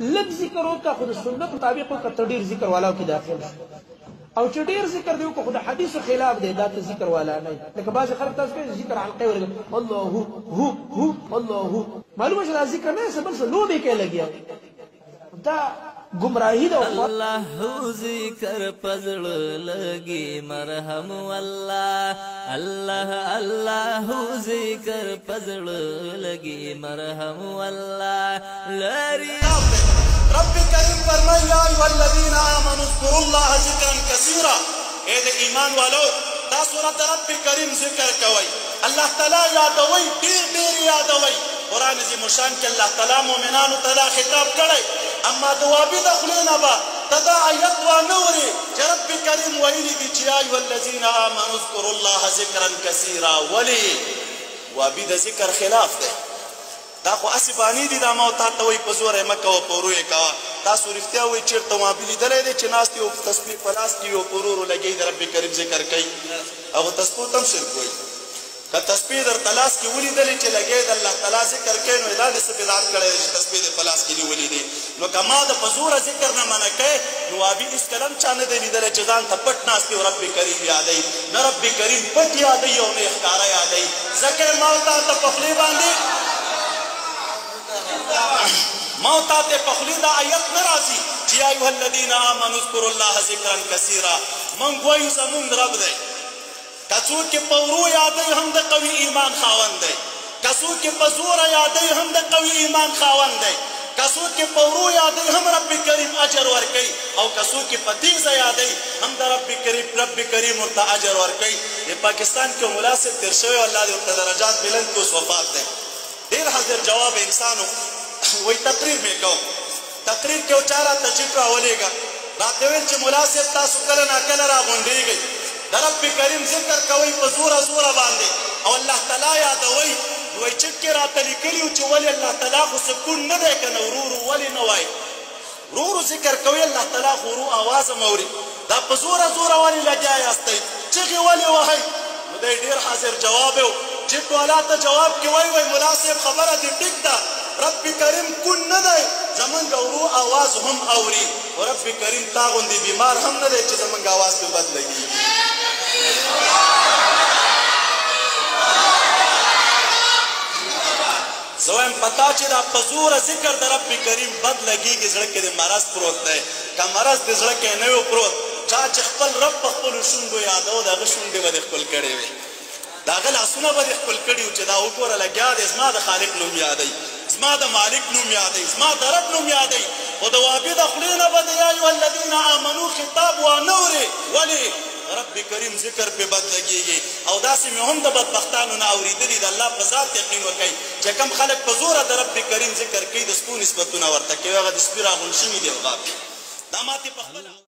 لږ ذکر وکړه خو د سنت مطابق وکړه ته ډېر ذکر والاو کې داخل شي او چې ډېر ذکر دی وکړه خو د حدیثو خلاف دی دا ته ذکر والا نه لکه بعضې خلک تاسو کوي ذکر حلقې ورګي الله هو هو الله معلومه چې دا ذکر نه څه بل څه لوبې کې لګیا دا گمراهی ده الله ذکر پزړ لګي مرهم والله الله الله ذکر پزړ لګي مرهم والله لري رب کریم فرمایا یا ایها الذین آمنوا اذکروا الله ذکرا کثیرا اے د ایمان والو تاسو رب کریم ذکر کوئ الله تعالی یادوئ ډیر ډیر یادوئ قرآن عظیم الشان کې الله تعالی مؤمنانو ته دا خطاب کړی اما دوابي د خولې نه به ته دا آیت وانورې چې رب کریم ویلي دي چې یا ایها الذین آمنوا اذکروا الله ذکرا کثیرا ولې وابي د ذکر خلاف دی دا خو اسې بانې دي دا ما تا ته وایي په زور یې مه کوه په ورو یې کوه تاسو رښتیا وایي چېرته وابي لیدلی دی چې ناست یو تسبیح په لاس کې یو په ورو ورو لګوي د رب کریم ذکر کوي هغو تسبیحو ته هم شرک وایي که تسبیح درته لاس کې ولیدلې چې لګوي د الله تعالی ذکر کوي نو دا دې څه بدعت کړی دی چې تسبیح دې په لاس کې نیولې دی نو که ما د په زوره ذکر نه منع کوې نو وابي هېڅکله هم چا نه دی لیدلی چې ځان ته پټ ناست دی او رب کریم یادوي نه رب کریم پټ یادوي او نه یې ښکاره یادوي ځکه یې ما تا ته په خولې باندې ما تا ته په خولې دا آیت نه راځي چې یا ایها الذین آمنوا اذکروا الله ذکرا کثیرا موږ وایو زموږ رب دی که څوک یې په ورو یادوي هم د قوي ایمان خاوند دی که څوک یې په زوره یادوي هم د قوي ایمان خاوند دی که څوک یې په ورو یادوي هم رب کریم اجر ورکوي او که څوک یې په تیزه یادوي هم د رب کریم ورته اجر ورکوي د پاکستان کې ملا صاحب تېر شوی او الله دې ورته درجات بلند کړي اوس وفات دی ډېر حاضر جواب انسانو وایي تقریر مې کوم تقریر کې یو چا راته چیټ راولېږه راته ویل چې ملا صاحب تاسو کله ناکله راغونډېږئ د رب کریم ذکر کوئ په زوره زوره باندې او الله تعالی یادوئ نو وایي چټ کې راته لیکلي وو چې ولې الله تعالی خو سکون نه دی که نه ورو ورو ولې نه وایي ورو ورو ذکر کوئ الله تعالی خو ورو اواز هم اوري دا په زوره زوره ولې لګیا یاستئ چغې ولې وهئ نو دی ډېر حاضر جواب یې چټ والا ته جواب کې وایي ملا صاحب خبره دې ټیک ده رب کریم کون نه دی زمونږ ورو اواز هم اوري او رب کریم تا غوندې بیمار هم نه دی چې زمونږ اواز پې بد لګېږي زه وایم پتا چې دا په زوره ذکر د رب کریم بد لګېږي زړه کې د مرض پروت دی که مرض د زړه کې نه وي پروت چا چې خپل رب په خپلو شونډو یادو د هغه شونډې به دې خپل کړې وي د هغه لاسونه به دې خپل کړي وو چې دا وګوره لګیا دی زما د خالق نوم یادوي زما د مالک نوم یادوي زما د رب نوم یادوي خو د وابي د خولې نه به د یا ایها الذین آمنو خطاب وانه اورې ولې رب کریم ذکر پې بد لګېږي او داسې مې هم د بدبختانو نه اورېدلي د الله په ذات یقین وکئ چې کوم خلک په زوره د رب کریم ذکر کوي د سپو نسبتونه ورته کوي هغه د سپي راغونډ شوي دي او دا ماتې په خپله